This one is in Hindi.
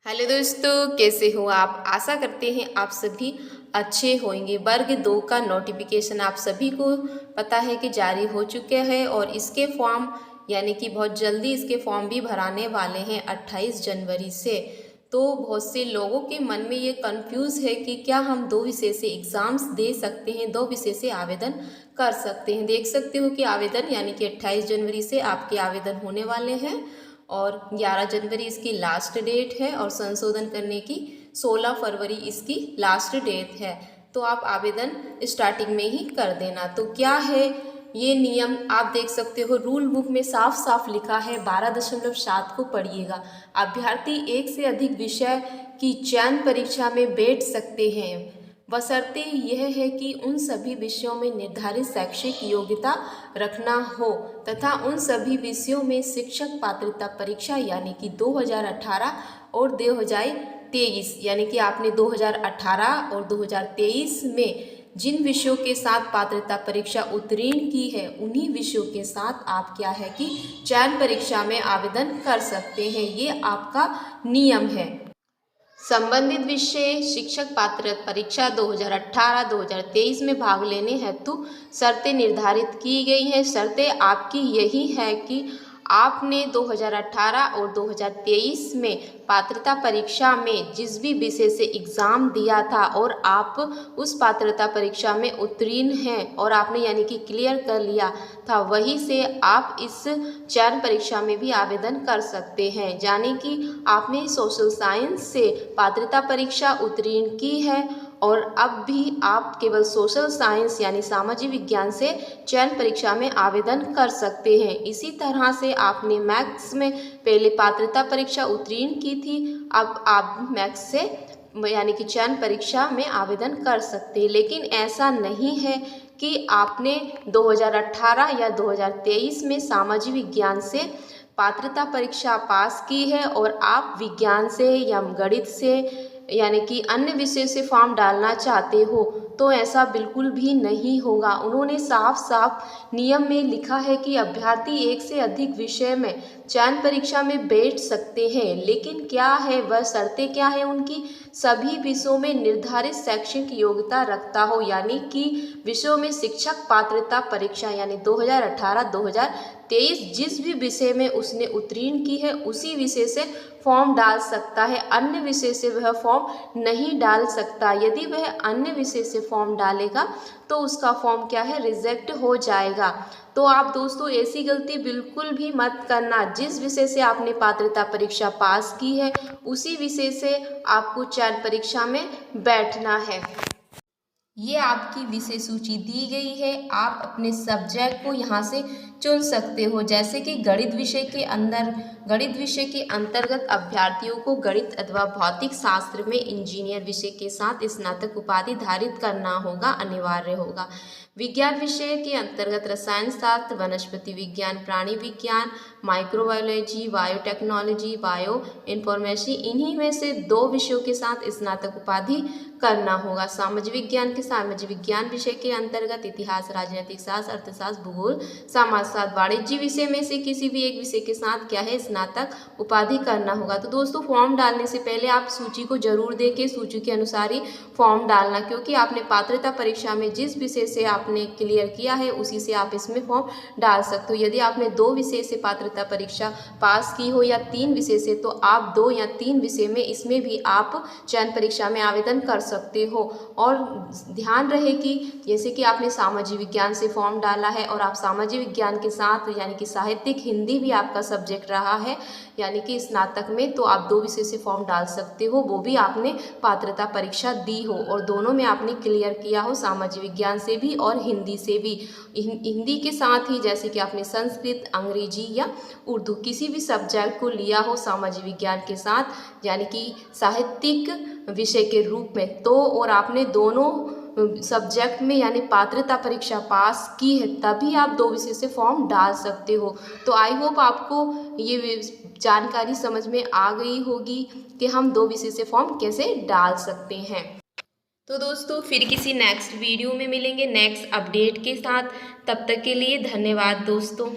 हेलो दोस्तों, कैसे हो आप। आशा करते हैं आप सभी अच्छे होंगे। वर्ग 2 का नोटिफिकेशन आप सभी को पता है कि जारी हो चुके हैं और इसके फॉर्म यानी कि बहुत जल्दी इसके फॉर्म भी भराने वाले हैं 28 जनवरी से। तो बहुत से लोगों के मन में ये कंफ्यूज है कि क्या हम 2 विषय से एग्ज़ाम्स दे सकते हैं, 2 विषय से आवेदन कर सकते हैं। देख सकते हो कि आवेदन यानी कि 28 जनवरी से आपके आवेदन होने वाले हैं और 11 जनवरी इसकी लास्ट डेट है और संशोधन करने की 16 फरवरी इसकी लास्ट डेट है। तो आप आवेदन स्टार्टिंग में ही कर देना। तो क्या है ये नियम, आप देख सकते हो रूल बुक में साफ साफ लिखा है। 12.7 को पढ़िएगा। अभ्यर्थी एक से अधिक विषय की चयन परीक्षा में बैठ सकते हैं, बशर्ते यह है कि उन सभी विषयों में निर्धारित शैक्षिक योग्यता रखना हो तथा उन सभी विषयों में शिक्षक पात्रता परीक्षा यानी कि 2018 और 2023 यानी कि आपने 2018 और 2023 में जिन विषयों के साथ पात्रता परीक्षा उत्तीर्ण की है उन्हीं विषयों के साथ आप क्या है कि चयन परीक्षा में आवेदन कर सकते हैं। ये आपका नियम है। संबंधित विषय शिक्षक पात्रता परीक्षा 2018-2023 में भाग लेने हेतु शर्तें निर्धारित की गई हैं। शर्तें आपकी यही है कि आपने 2018 और 2023 में पात्रता परीक्षा में जिस भी विषय से एग्ज़ाम दिया था और आप उस पात्रता परीक्षा में उत्तीर्ण हैं और आपने यानी कि क्लियर कर लिया था, वही से आप इस चयन परीक्षा में भी आवेदन कर सकते हैं। यानी कि आपने सोशल साइंस से पात्रता परीक्षा उत्तीर्ण की है और अब भी आप केवल सोशल साइंस यानी सामाजिक विज्ञान से चयन परीक्षा में आवेदन कर सकते हैं। इसी तरह से आपने मैथ्स में पहले पात्रता परीक्षा उत्तीर्ण की थी, अब आप मैथ्स से यानी कि चयन परीक्षा में आवेदन कर सकते हैं। लेकिन ऐसा नहीं है कि आपने 2018 या 2023 में सामाजिक विज्ञान से पात्रता परीक्षा पास की है और आप विज्ञान से या गणित से यानी कि अन्य विषय से फॉर्म डालना चाहते हो तो ऐसा बिल्कुल भी नहीं होगा। उन्होंने साफ साफ नियम में लिखा है कि अभ्यर्थी एक से अधिक विषय में चयन परीक्षा में बैठ सकते हैं। लेकिन क्या है वह शर्तें क्या है उनकी, सभी विषयों में निर्धारित शैक्षिक योग्यता रखता हो यानी कि विषयों में शिक्षक पात्रता परीक्षा यानी 2018-2023 जिस भी विषय में उसने उत्तीर्ण की है उसी विषय से फॉर्म डाल सकता है, अन्य विषय से वह फॉर्म नहीं डाल सकता। यदि वह अन्य विषय से फॉर्म डालेगा तो उसका फॉर्म क्या है, रिजेक्ट हो जाएगा। तो आप दोस्तों ऐसी गलती बिल्कुल भी मत करना। जिस विषय से आपने पात्रता परीक्षा पास की है उसी विषय से आपको चयन परीक्षा में बैठना है। ये आपकी विषय सूची दी गई है, आप अपने सब्जेक्ट को यहाँ से चुन सकते हो। जैसे कि गणित विषय के अंतर्गत अभ्यर्थियों को गणित अथवा भौतिक शास्त्र में इंजीनियर विषय के साथ स्नातक उपाधि धारित करना होगा, अनिवार्य होगा। विज्ञान विषय के अंतर्गत रसायन शास्त्र, वनस्पति विज्ञान, प्राणी विज्ञान, माइक्रोबायोलॉजी, बायोटेक्नोलॉजी, बायो इन्फॉर्मेशन, इन्हीं में से 2 विषयों के साथ स्नातक उपाधि करना होगा। सामाजिक विज्ञान के सामाजिक विज्ञान विषय के अंतर्गत इतिहास, राजनीतिक शास्त्र, अर्थशास्त्र, भूगोल, समाजशास्त्र, वाणिज्य विषय में से किसी भी एक विषय के साथ क्या है, स्नातक उपाधि करना होगा। तो दोस्तों फॉर्म डालने से पहले आप सूची को जरूर देखें, सूची के अनुसार ही फॉर्म डालना, क्योंकि आपने पात्रता परीक्षा में जिस विषय से आपने क्लियर किया है उसी से आप इसमें फॉर्म डाल सकते हो। यदि आपने 2 विषय से पात्रता परीक्षा पास की हो या 3 विषय से, तो आप 2 या 3 विषय में इसमें भी आप चयन परीक्षा में आवेदन कर सकते हो। और ध्यान रहे कि जैसे कि आपने सामाजिक विज्ञान से फॉर्म डाला है और आप सामाजिक विज्ञान के साथ यानी कि साहित्यिक हिंदी भी आपका सब्जेक्ट रहा है यानी कि स्नातक में, तो आप 2 विषय से फॉर्म डाल सकते हो, वो भी आपने पात्रता परीक्षा दी हो और दोनों में आपने क्लियर किया हो, सामाजिक विज्ञान से भी और हिंदी से भी। हिंदी के साथ ही जैसे कि आपने संस्कृत, अंग्रेजी या उर्दू किसी भी सब्जेक्ट को लिया हो सामाजिक विज्ञान के साथ यानी कि साहित्यिक विषय के रूप में, तो और आपने दोनों सब्जेक्ट में यानी पात्रता परीक्षा पास की है, तभी आप 2 विषय से फॉर्म डाल सकते हो। तो आई होप आपको ये जानकारी समझ में आ गई होगी कि हम 2 विषय से फॉर्म कैसे डाल सकते हैं। तो दोस्तों फिर किसी नेक्स्ट वीडियो में मिलेंगे नेक्स्ट अपडेट के साथ। तब तक के लिए धन्यवाद दोस्तों।